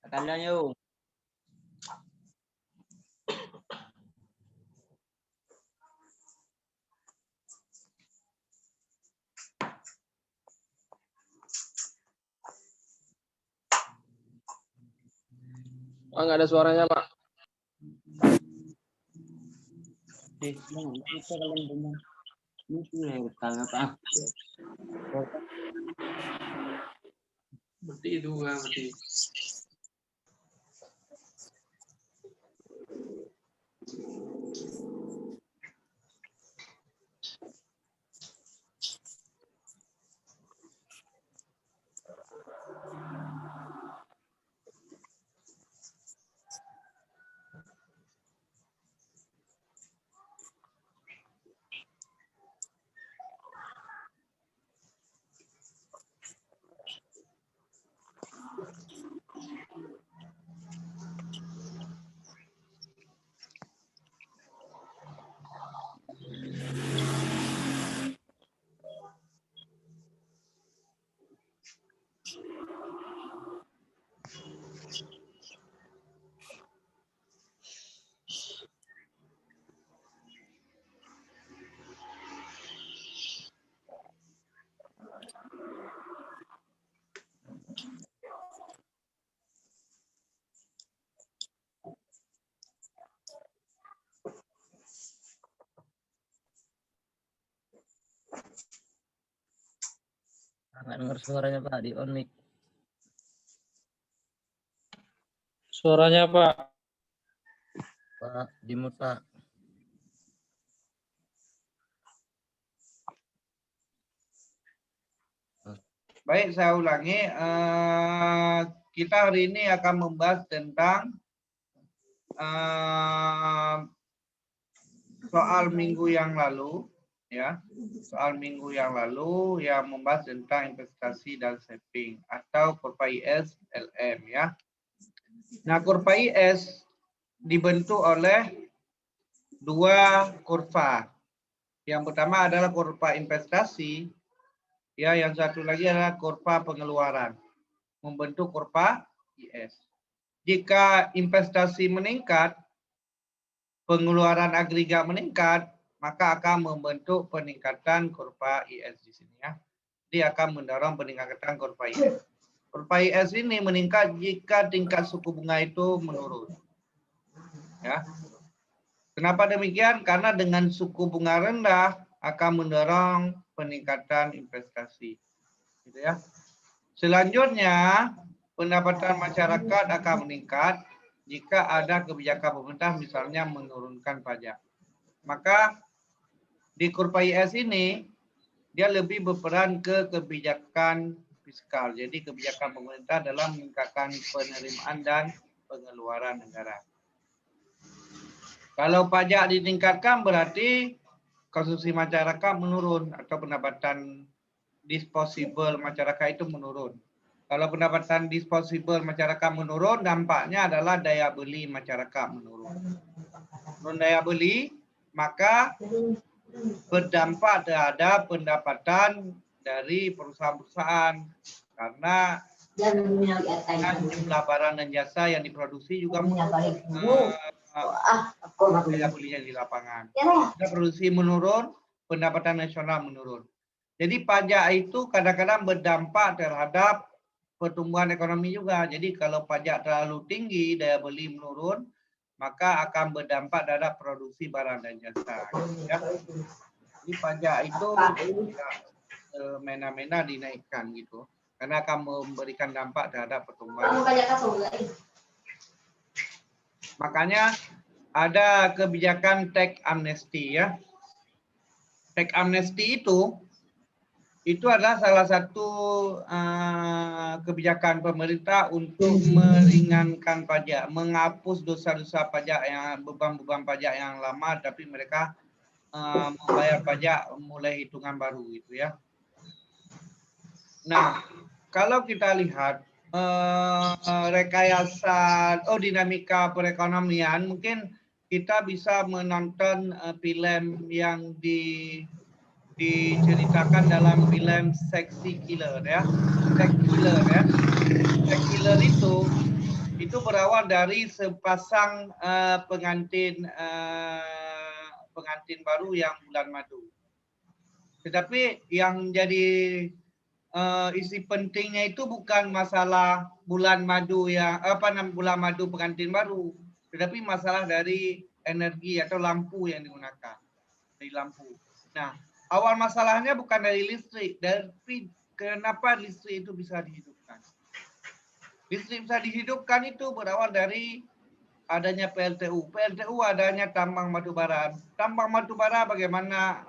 Kalian yuk. Pak, nggak ada suaranya, Pak. Kita kalian benar. Ini utang apa? Berarti itu berarti. Nggak dengar suaranya Pak di on mic. Suaranya, Pak. Pak di mute Pak. Baik, saya ulangi. Kita hari ini akan membahas tentang soal minggu yang lalu, ya. Soal minggu yang lalu yang membahas tentang investasi dan saving atau kurva IS LM, ya. Nah, kurva IS dibentuk oleh dua kurva. Yang pertama adalah kurva investasi. Ya, yang satu lagi adalah kurva pengeluaran, membentuk kurva IS. Jika investasi meningkat, pengeluaran agregat meningkat, maka akan membentuk peningkatan kurva IS di sini, ya. Dia akan mendorong peningkatan kurva IS. Kurva IS ini meningkat jika tingkat suku bunga itu menurun. Ya. Kenapa demikian? Karena dengan suku bunga rendah akan mendorong peningkatan investasi, gitu ya. Selanjutnya, pendapatan masyarakat akan meningkat jika ada kebijakan pemerintah misalnya menurunkan pajak. Maka di kurva IS ini dia lebih berperan ke kebijakan fiskal. Jadi kebijakan pemerintah dalam meningkatkan penerimaan dan pengeluaran negara. Kalau pajak ditingkatkan berarti konsumsi masyarakat menurun atau pendapatan disposable masyarakat itu menurun. Kalau pendapatan disposable masyarakat menurun, dampaknya adalah daya beli masyarakat menurun. Menurun daya beli, maka berdampak terhadap pendapatan dari perusahaan-perusahaan karena jumlah barang dan jasa yang diproduksi juga menurun. Daya belinya di lapangan. Jika produksi menurun, pendapatan nasional menurun. Jadi pajak itu kadang-kadang berdampak terhadap pertumbuhan ekonomi juga. Jadi kalau pajak terlalu tinggi, daya beli menurun, maka akan berdampak terhadap produksi barang dan jasa. Ya. Jadi pajak itu tidak semena-mena dinaikkan gitu, karena akan memberikan dampak terhadap pertumbuhan. Makanya ada kebijakan tax amnesty, ya. Tax amnesty itu adalah salah satu kebijakan pemerintah untuk meringankan pajak, menghapus dosa-dosa pajak yang beban-beban pajak yang lama, tapi mereka membayar pajak mulai hitungan baru, gitu ya. Nah, kalau kita lihat rekayasa dinamika perekonomian, mungkin kita bisa menonton film yang diceritakan dalam film Sexy Killer, ya. Sex Killer, ya. Sex Killer itu itu berawal dari sepasang pengantin baru yang bulan madu. Tetapi yang jadi isi pentingnya itu bukan masalah bulan madu yang bulan madu pengantin baru, tetapi masalah dari energi atau lampu yang digunakan, dari lampu. Nah, awal masalahnya bukan dari listrik, tapi kenapa listrik itu bisa dihidupkan? Listrik bisa dihidupkan itu berawal dari adanya PLTU. PLTU adanya tambang batubara. Tambang batubara bagaimana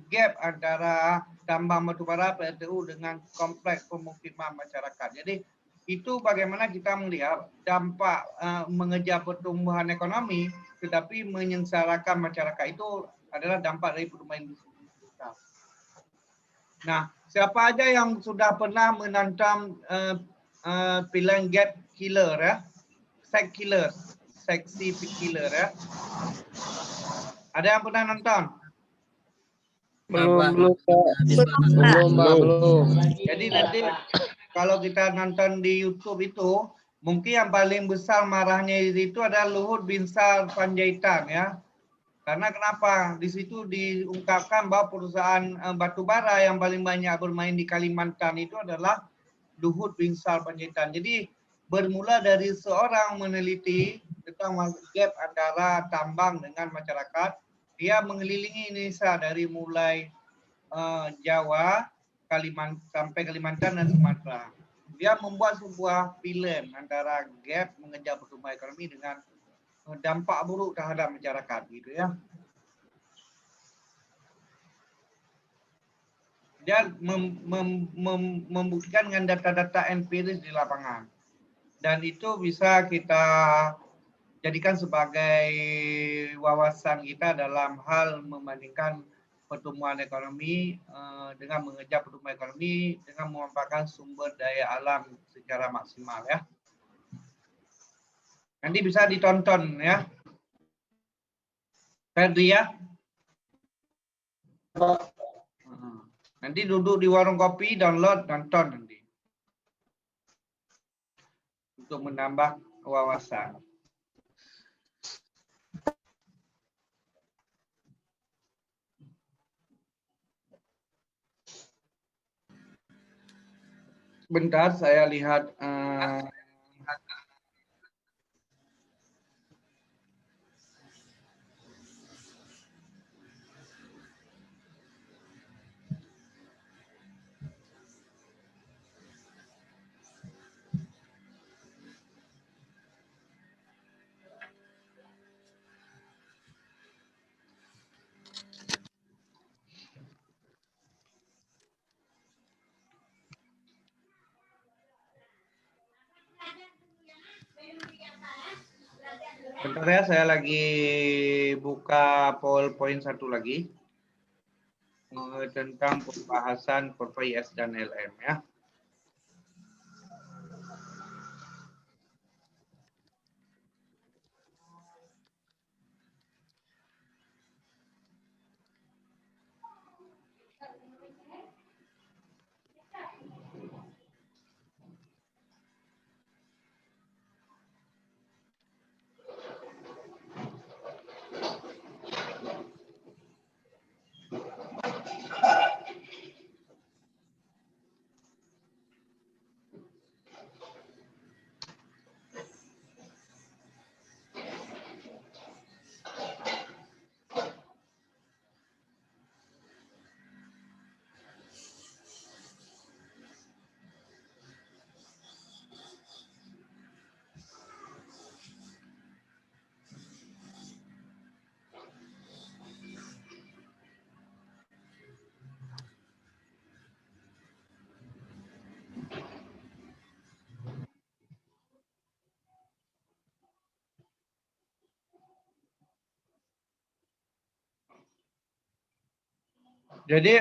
gap antara tambang batubara PLTU dengan kompleks pemukiman masyarakat. Jadi itu bagaimana kita melihat dampak mengejar pertumbuhan ekonomi tetapi menyengsarakan masyarakat itu adalah dampak dari pertumbuhan industri. Nah, siapa aja yang sudah pernah menonton film Gap Killer ya, Sex Killer, Sexy Killer ya. Ada yang pernah nonton? Belum, belum. Jadi nanti kalau kita nonton di YouTube itu, mungkin yang paling besar marahnya itu adalah Luhut Binsar Panjaitan ya. Karena kenapa? Di situ diungkapkan bahwa perusahaan batubara yang paling banyak bermain di Kalimantan itu adalah Luhut Binsar Panjaitan. Jadi bermula dari seorang meneliti tentang gap antara tambang dengan masyarakat. Dia mengelilingi Indonesia dari mulai Jawa, sampai Kalimantan dan Sumatera. Dia membuat sebuah film antara gap mengejar pertumbuhan ekonomi dengan dampak buruk terhadap masyarakat, gitu ya. Dia membuktikan dengan data-data empiris di lapangan. Dan itu bisa kita jadikan sebagai wawasan kita dalam hal membandingkan pertumbuhan ekonomi dengan mengejar pertumbuhan ekonomi dengan memanfaatkan sumber daya alam secara maksimal ya. Nanti bisa ditonton ya. Ferdi ya. Nanti duduk di warung kopi, download, nonton nanti. Untuk menambah wawasan. Bentar, saya lihat. Bentar ya, saya lagi buka PowerPoint satu lagi tentang pembahasan kurva IS dan LM ya. Jadi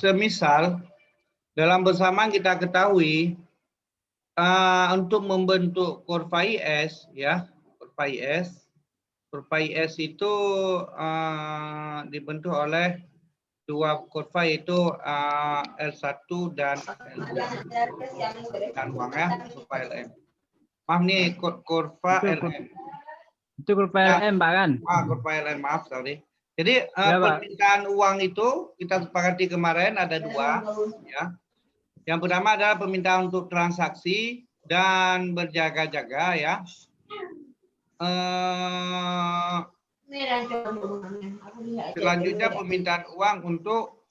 semisal dalam bersamaan kita ketahui untuk membentuk kurva IS ya, kurva IS itu dibentuk oleh dua kurva yaitu L1 dan L2 dan uang ya, kurva LM. Maaf nih, kurva Itu, LM. itu kurva LM, Pak kan? Kurva LM, maaf, sorry. Jadi Ya, Pak. permintaan uang itu kita sepakati kemarin ada dua, ya. Yang pertama adalah permintaan untuk transaksi dan berjaga-jaga, ya. Selanjutnya permintaan uang untuk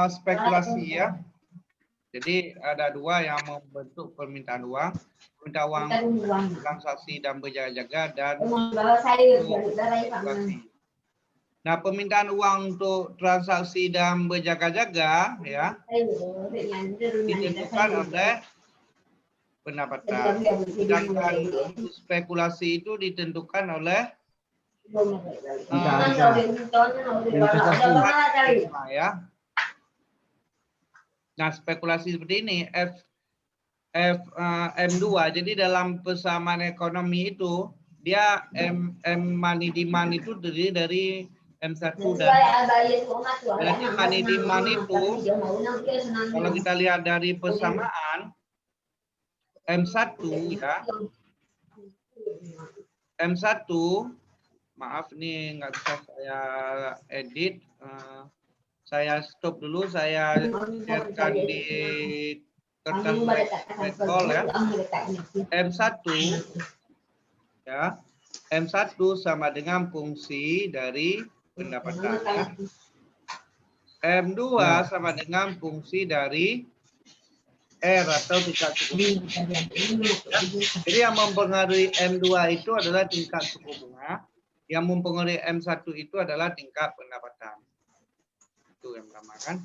spekulasi, ya. Jadi ada dua yang membentuk permintaan uang. Permintaan uang transaksi dan berjaga-jaga dan spekulasi. Nah, permintaan uang untuk transaksi dan berjaga-jaga, ya, ditentukan oleh pendapatan. Sedangkan spekulasi itu ditentukan oleh ya. Nah, spekulasi seperti ini M2. Jadi dalam persamaan ekonomi itu dia money demand itu terdiri dari M1 dan berarti money demand itu kalau kita lihat dari persamaan M1, ya. M1, maaf nih nggak bisa saya edit. Saya stop dulu, saya sharekan di kertas backcall, ya. M1, ya. M1 sama dengan fungsi dari pendapatan, ya. M2 sama dengan fungsi dari R atau tingkat suku bunga. Ya. Jadi yang mempengaruhi M2 itu adalah tingkat suku bunga, yang mempengaruhi M1 itu adalah tingkat pendapatan. Itu yang pertama kan.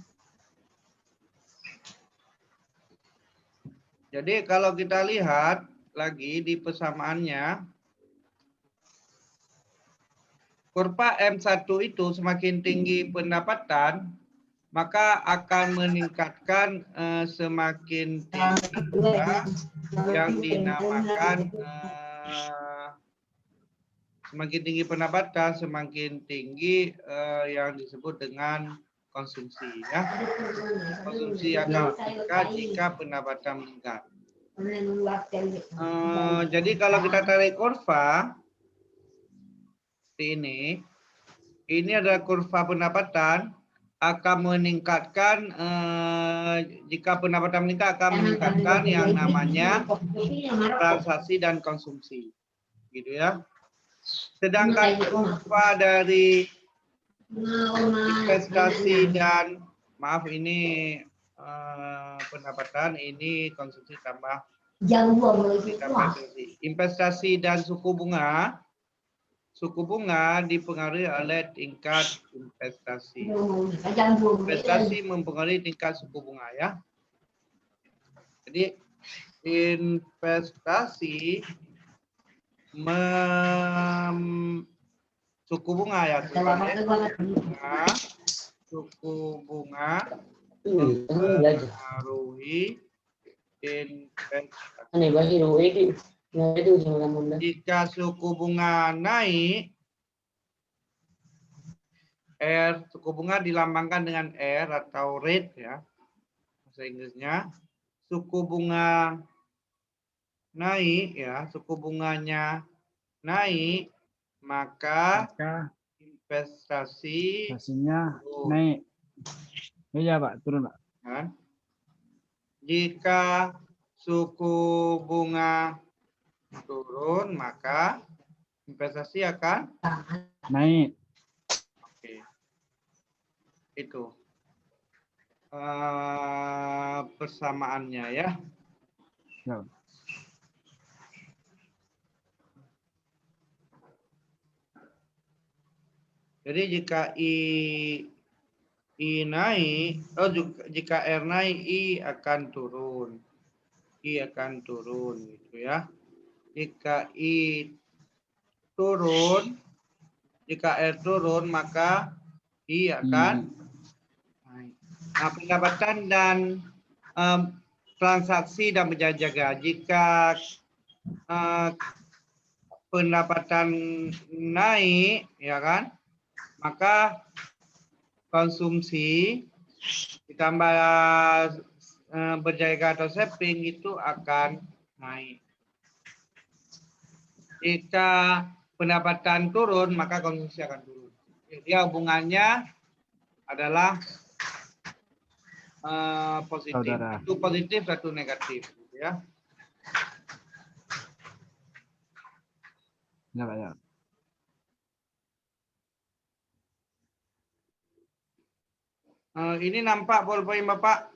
Jadi kalau kita lihat lagi di persamaannya, kurva M1 itu semakin tinggi pendapatan, maka akan meningkatkan semakin tinggi pula yang dinamakan semakin tinggi pendapatan, semakin tinggi yang disebut dengan konsumsi, ya. Konsumsi akan meningkat jika pendapatan meningkat. Jadi kalau kita tarik kurva seperti ini adalah kurva pendapatan akan meningkatkan jika pendapatan meningkat akan meningkatkan yang namanya transaksi dan konsumsi, gitu ya. Sedangkan kurva dari investasi dan maaf ini pendapatan ini konsumsi tambah investasi dan suku bunga dipengaruhi oleh tingkat investasi. Investasi mempengaruhi tingkat suku bunga, ya. Jadi investasi suku bunga, ya, suku bunga mempengaruhi investasi. Jika suku bunga naik, suku bunga dilambangkan dengan R atau rate, ya, bahasa Inggrisnya. Suku bunga naik, ya, suku bunganya naik, maka investasinya naik. Iya, Pak, turun, Pak. Kan? Jika suku bunga turun, maka investasi akan naik. Oke. Itu persamaannya, ya. Ya. Jadi jika I naik, jika R naik, I akan turun. I akan turun, gitu ya. Jika I turun, jika R turun, maka I akan naik. Nah, pendapatan dan transaksi dan berjaga-jaga. Jika pendapatan naik, ya kan, maka konsumsi ditambah berjaga atau saving itu akan naik. Jika pendapatan turun, maka konsumsi akan turun. Jadi hubungannya adalah positif. Saudara. Satu positif, satu negatif. Ya. Ya, Pak, ya. Ini nampak poin Bapak?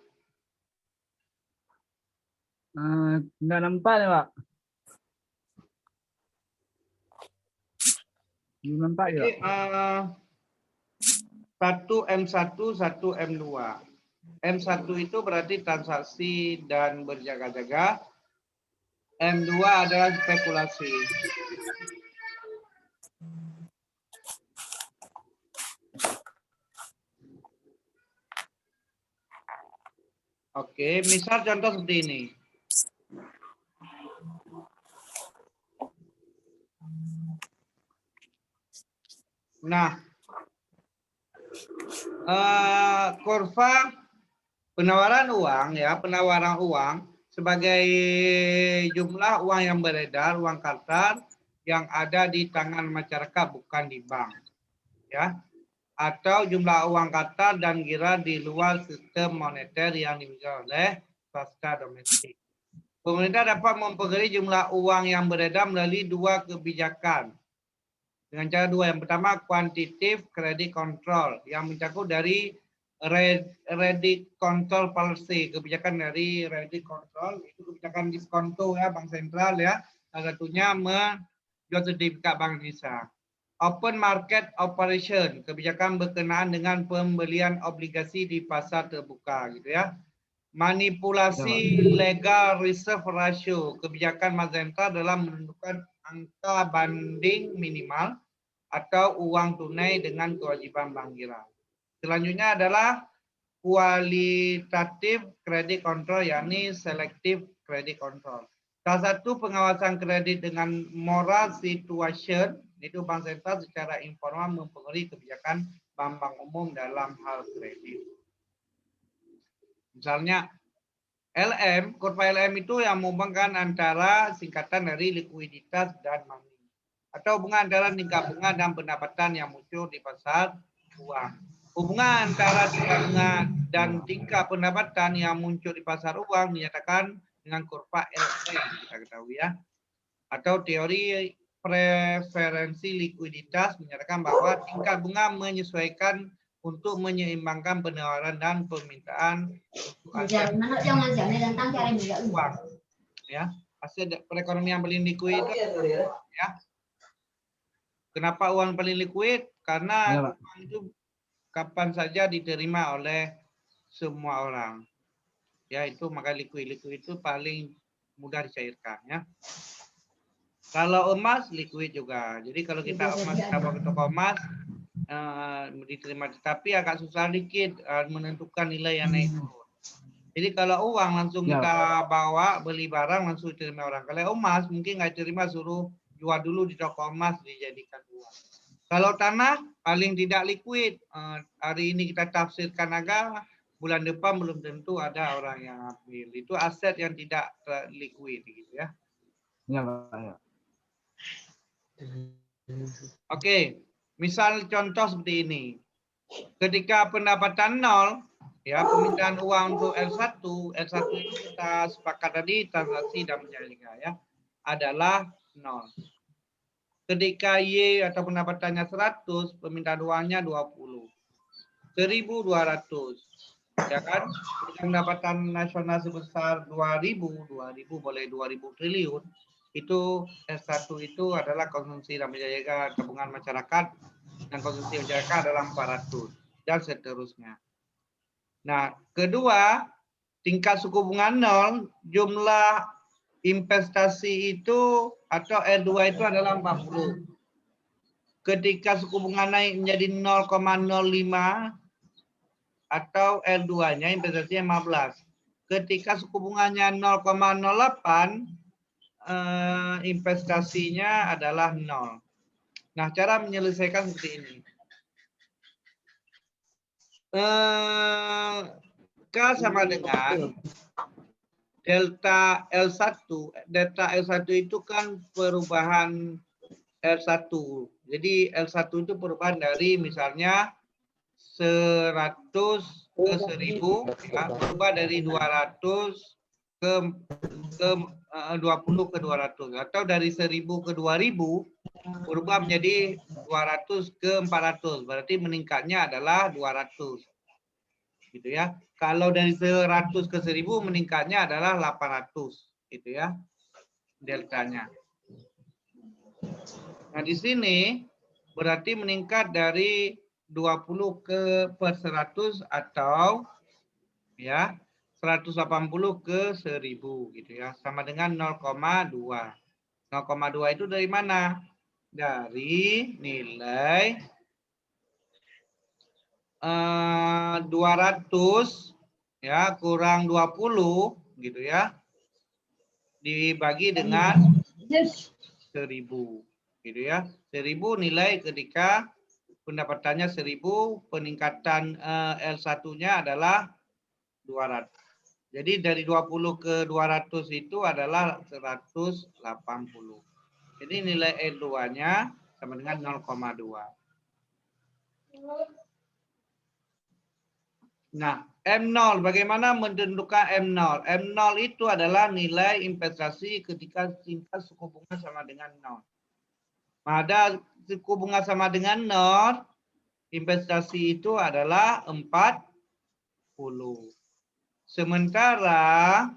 Nggak nampak nih, Pak. Belum nampak ya. Jadi, 1M1, 1M2. M1 itu berarti transaksi dan berjaga-jaga. M2 adalah spekulasi. Oke, misal contoh seperti ini. Nah, kurva penawaran uang ya, penawaran uang sebagai jumlah uang yang beredar, uang kartal yang ada di tangan masyarakat bukan di bank. Ya. Atau jumlah uang kartal dan gira di luar sistem moneter yang dimiliki oleh swasta domestik. Pemerintah dapat mempengaruhi jumlah uang yang beredar melalui dua kebijakan. Dengan cara dua. Yang pertama, quantitative credit control yang mencakup dari credit control policy, kebijakan dari credit control itu kebijakan diskonto ya Bank Sentral ya. Salah satunya menjual sertifikat Bank Indonesia. Open market operation, kebijakan berkenaan dengan pembelian obligasi di pasar terbuka gitu ya. Manipulasi legal reserve ratio, kebijakan Bank Sentral dalam menentukan angka banding minimal atau uang tunai dengan kewajiban bank gira. Selanjutnya adalah kualitatif credit control, yakni selective credit control. Salah satu pengawasan kredit dengan moral situation itu Bank Sentral secara informal mempengaruhi kebijakan bank-bank umum dalam hal kredit. Misalnya LM, kurva LM itu yang menghubungkan antara singkatan dari likuiditas dan money atau hubungan antara tingkat bunga dan pendapatan yang muncul di pasar uang. Hubungan antara tingkat bunga dan tingkat pendapatan yang muncul di pasar uang dinyatakan dengan kurva LM kita ketahui ya. Atau teori preferensi likuiditas menyatakan bahwa tingkat bunga menyesuaikan untuk menyeimbangkan penawaran dan permintaan uang. Ya, hasil perekonomian paling likuid itu ya. Kenapa uang paling likuid? Karena uang itu kapan saja diterima oleh semua orang. Ya, itu maka likuid itu paling mudah dicairkan ya. Kalau emas likuid juga. Jadi kalau kita emas kita bawa ke toko emas diterima, tapi agak susah dikit menentukan nilai yang naik turun. Jadi kalau uang langsung kita bawa beli barang langsung diterima orang. Kalau emas mungkin nggak diterima, suruh jual dulu di toko emas dijadikan uang. Kalau tanah paling tidak likuid. Hari ini kita tafsirkan agak, bulan depan belum tentu ada orang yang ambil. Itu aset yang tidak likuid gitu ya. Ya, Pak, ya. Oke, misal contoh seperti ini. Ketika pendapatan nol, ya permintaan uang untuk L1 itu kita sepakat tadi transaksi dan menjaga ya, adalah nol. Ketika Y atau pendapatannya 100, permintaan uangnya 20. 1.200. Ya kan? Pendapatan nasional sebesar 2.000 boleh 2.000 triliun. Itu S1 itu adalah konsumsi dan menjaga tabungan masyarakat, dan konsumsi masyarakat adalah 400 dan seterusnya. Nah, kedua, tingkat suku bunga nol, jumlah investasi itu atau R2 itu adalah 40. Ketika suku bunga naik menjadi 0,05 atau R2-nya investasinya 15. Ketika suku bunganya 0,08 investasinya adalah 0. Nah, cara menyelesaikan seperti ini. K sama dengan delta L1. Delta L1 itu kan perubahan L1. Jadi L1 itu perubahan dari misalnya 100 ke 1000, ya, berubah dari 200 ke 20 ke 200, atau dari 1000 ke 2000 berubah menjadi 200 ke 400, berarti meningkatnya adalah 200, gitu ya. Kalau dari 100 ke 1000 meningkatnya adalah 800, gitu ya, deltanya. Nah, di sini berarti meningkat dari 20 ke per 100 atau ya 180 ke 1000, gitu ya, sama dengan 0,2. 0,2 itu dari mana? Dari nilai 200 ya kurang 20, gitu ya, dibagi dengan 1000, gitu ya. 1000 nilai ketika pendapatannya 1000, peningkatan L1-nya adalah 200. Jadi dari 20 ke 200 itu adalah 180. Jadi nilai L2-nya sama dengan 0,2. Nah, M0, bagaimana menentukan M0? M0 itu adalah nilai investasi ketika tingkat suku bunga sama dengan 0. Pada suku bunga sama dengan 0, investasi itu adalah 40. Sementara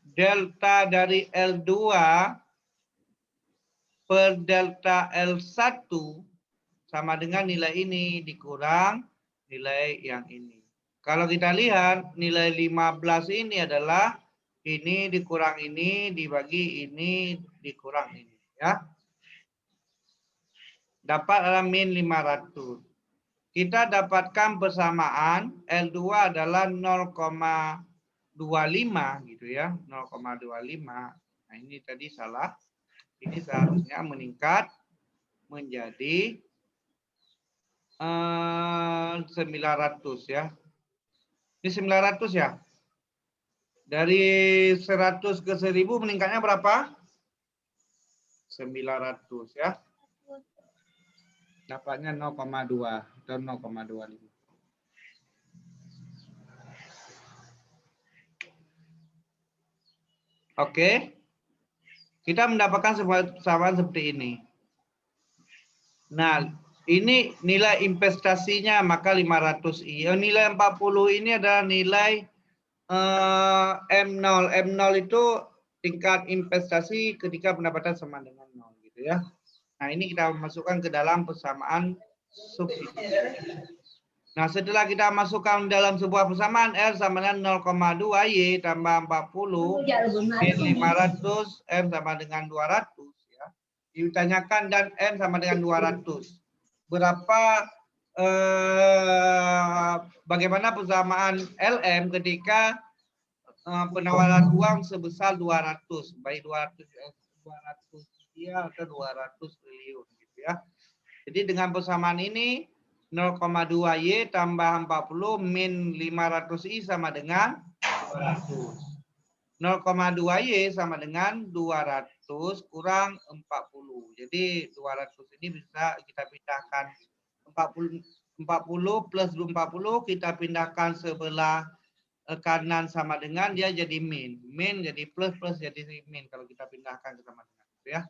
delta dari L2 per delta L1 sama dengan nilai ini dikurang nilai yang ini. Kalau kita lihat nilai 15 ini adalah ini dikurang ini dibagi ini dikurang ini, ya. Dapat adalah min 500. Kita dapatkan persamaan L2 adalah 0,25, gitu ya, 0,25. Nah, ini tadi salah. Ini seharusnya meningkat menjadi 900, ya. Ini 900 ya. Dari 100 ke 1000 meningkatnya berapa? 900, ya. Dapatnya 0,2 atau 0,25. Oke. Kita mendapatkan persamaan seperti ini. Nah, ini nilai investasinya maka 500i. Nilai 40 ini adalah nilai M0. M0 itu tingkat investasi ketika pendapatan sama dengan 0, gitu ya. Nah, ini kita masukkan ke dalam persamaan substitusi. Nah, setelah kita masukkan dalam sebuah persamaan R sama dengan 0,2Y tambah 40 min 500, M sama dengan 200, ya. Ditanyakan dan M sama dengan 200. Berapa bagaimana persamaan LM ketika penawaran uang sebesar 200, baik 200 rupiah atau 200 triliun, gitu ya. Jadi dengan persamaan ini 0,2Y tambah 40 min 500i sama dengan 200. 0,2Y sama dengan 200 kurang 40. Jadi 200 ini bisa kita pindahkan 40 plus 40 kita pindahkan sebelah kanan sama dengan dia jadi min. Min jadi plus, plus jadi min kalau kita pindahkan ke sama dengan, ya.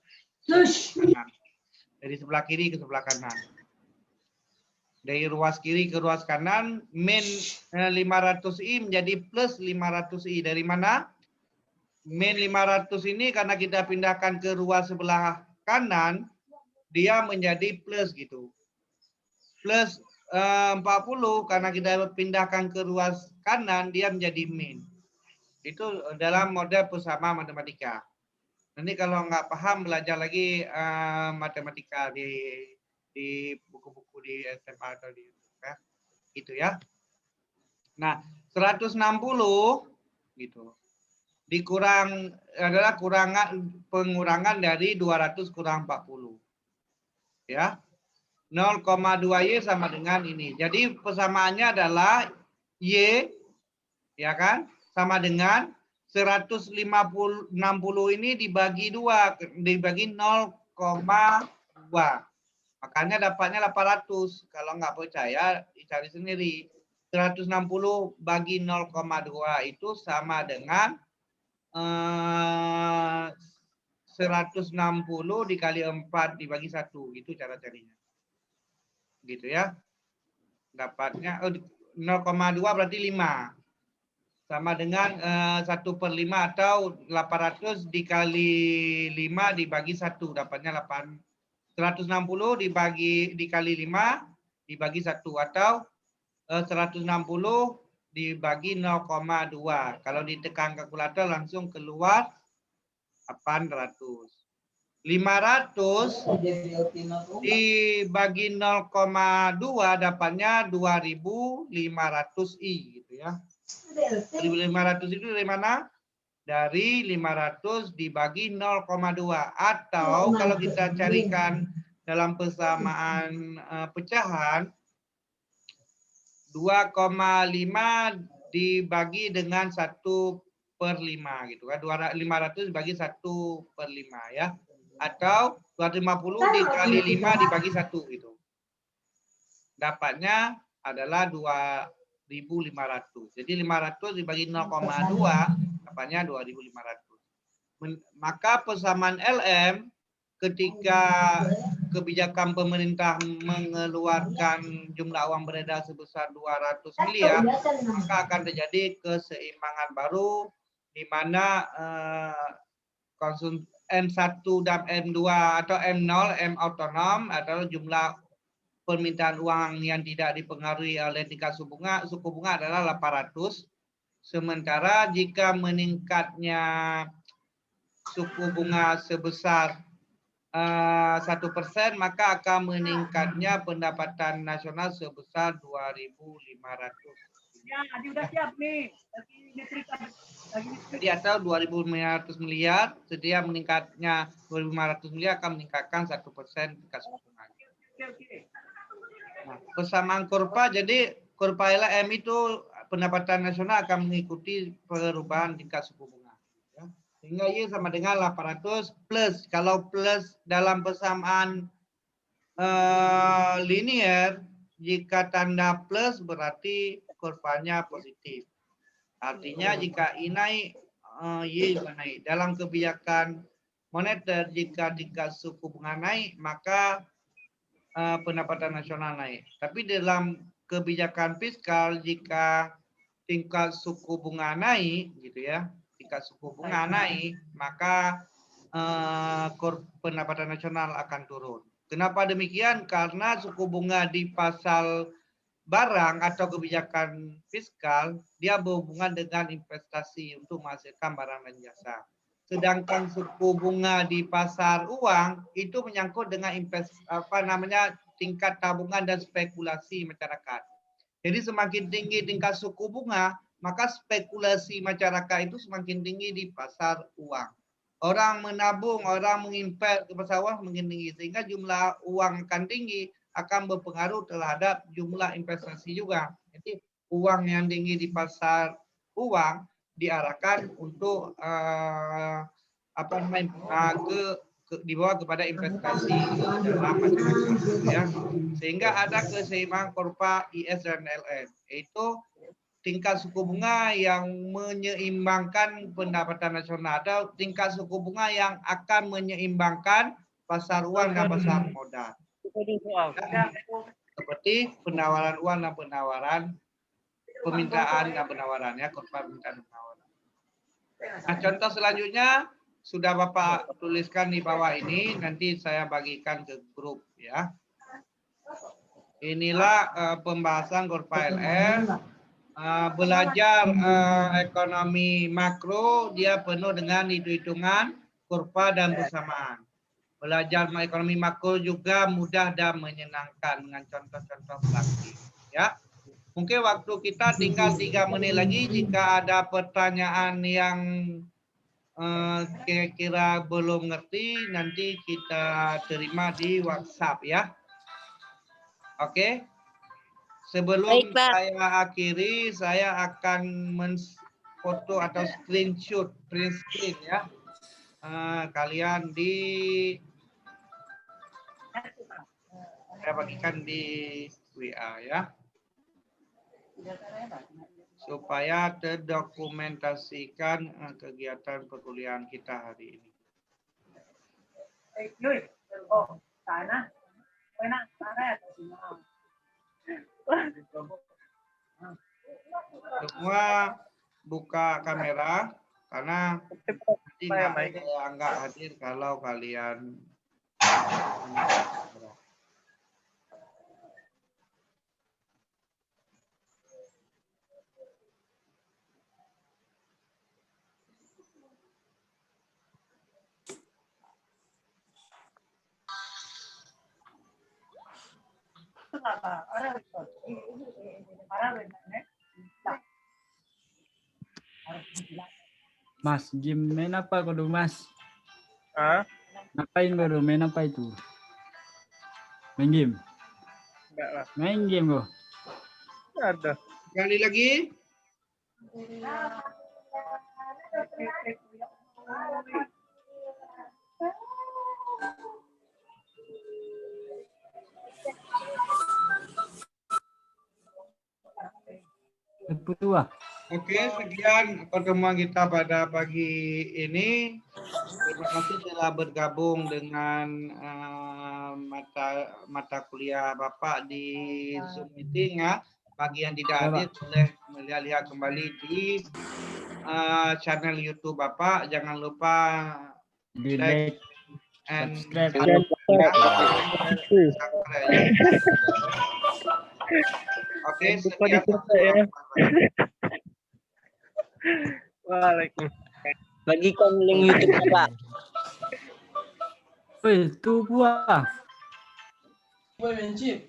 Kanan. Dari sebelah kiri ke sebelah kanan. Dari ruas kiri ke ruas kanan, min 500i menjadi plus 500i. Dari mana? Min 500 ini karena kita pindahkan ke ruas sebelah kanan, dia menjadi plus, gitu. Plus 40 karena kita pindahkan ke ruas kanan, dia menjadi min. Itu dalam model persamaan matematika. Nanti kalau nggak paham belajar lagi matematika di buku-buku di SMA atau di, ya, gitu ya. Nah, 160 gitu. Dikurang adalah pengurangan dari 200 kurang 40. Ya. 0,2Y sama dengan ini. Jadi persamaannya adalah Y, ya kan? sama dengan 160 ini dibagi 2, dibagi 0,2. Makanya dapatnya 800. Kalau nggak percaya, dicari sendiri. 160 bagi 0,2 itu sama dengan 160 dikali 4 dibagi 1. Itu cara carinya. Gitu ya. Dapatnya 0,2 berarti 5. Sama dengan 1/5 atau 800 dikali 5 dibagi 1. Dapatnya 8. 160 dikali 5 dibagi 1 atau 160 dibagi 0,2. Kalau ditekan kalkulator langsung keluar 800. 500 dibagi 0,2 dapatnya 2.500 I gitu ya. 1.500 itu dari mana? Dari 500 dibagi 0,2 atau kalau kita carikan dalam persamaan pecahan 2,5 dibagi dengan 1/5 gitu kan. 500 dibagi 1/5 ya. Atau 250 dikali 5 dibagi 1 gitu. Dapatnya adalah 2.500. Jadi 500 dibagi 0,2 dapatnya 2.500. Maka persamaan LM ketika kebijakan pemerintah mengeluarkan jumlah uang beredar sebesar 200 miliar, maka akan terjadi keseimbangan baru di mana M1 dan M2 atau M0, M otonom adalah jumlah permintaan uang yang tidak dipengaruhi oleh tingkat suku bunga adalah 800. Sementara jika meningkatnya suku bunga sebesar 1%, maka akan meningkatnya pendapatan nasional sebesar 2.500. Ya, udah siap nih. Jadi atau 2.500 miliar, setiap meningkatnya 2.500 miliar akan meningkatkan 1% tingkat suku bunga. Nah, persamaan kurva, jadi kurva LM itu pendapatan nasional akan mengikuti perubahan tingkat suku bunga. Ya. Sehingga Y sama dengan 800 plus. Kalau plus dalam persamaan linear, jika tanda plus berarti kurvanya positif. Artinya jika I naik, Y juga naik. Dalam kebijakan moneter, jika tingkat suku bunga naik, maka pendapatan nasional naik. Tapi dalam kebijakan fiskal, jika tingkat suku bunga naik, gitu ya, tingkat suku bunga naik, maka pendapatan nasional akan turun. Kenapa demikian? Karena suku bunga di pasar barang atau kebijakan fiskal, dia berhubungan dengan investasi untuk menghasilkan barang dan jasa. Sedangkan suku bunga di pasar uang itu menyangkut dengan tingkat tabungan dan spekulasi masyarakat. Jadi semakin tinggi tingkat suku bunga, maka spekulasi masyarakat itu semakin tinggi di pasar uang. Orang menabung, orang menginvest ke pasar uang semakin tinggi, sehingga jumlah uang akan tinggi, akan berpengaruh terhadap jumlah investasi juga. Jadi uang yang tinggi di pasar uang diarahkan untuk dibawa kepada investasi dalam masyarakat, ya. Sehingga ada keseimbangan kurva IS dan LN, yaitu tingkat suku bunga yang menyeimbangkan pendapatan nasional atau tingkat suku bunga yang akan menyeimbangkan pasar uang dan pasar modal. Seperti penawaran uang dan penawaran permintaan dan penawaran, ya, kurva permintaan dan penawaran. Nah, contoh selanjutnya sudah Bapak tuliskan di bawah ini, nanti saya bagikan ke grup, ya. Inilah pembahasan kurva LM. Belajar ekonomi makro, dia penuh dengan hitung-hitungan, kurva dan persamaan. Belajar ekonomi makro juga mudah dan menyenangkan dengan contoh-contoh praktis, ya. Mungkin waktu kita tinggal 3 menit lagi. Jika ada pertanyaan yang kira-kira belum ngerti, nanti kita terima di WhatsApp, ya. Oke. Sebelum saya akhiri, saya akan foto atau screenshot, print screen ya. Kalian saya bagikan di WA ya. Supaya terdokumentasikan kegiatan perkuliahan kita hari ini. Yui. Oh, sana. Enak, sana ya. Semua buka kamera karena nanti nggak hadir kalau kalian Mas, game main apa kau Mas? Ah, Ngapain kau main apa itu? Main game? enggak lah. Main game kau? Ada. sekali lagi. Tua. Oke, sekian pertemuan kita pada pagi ini. Terima kasih telah bergabung dengan mata kuliah Bapak di Zoom meeting ya. Bagi yang tidak hadir boleh melihat kembali di channel YouTube Bapak. Jangan lupa Di like like, and subscribe. Oke, sekian. Waalaikumsalam. Bagikan link YouTube Pak. Woi, tu buah. Gue mencip.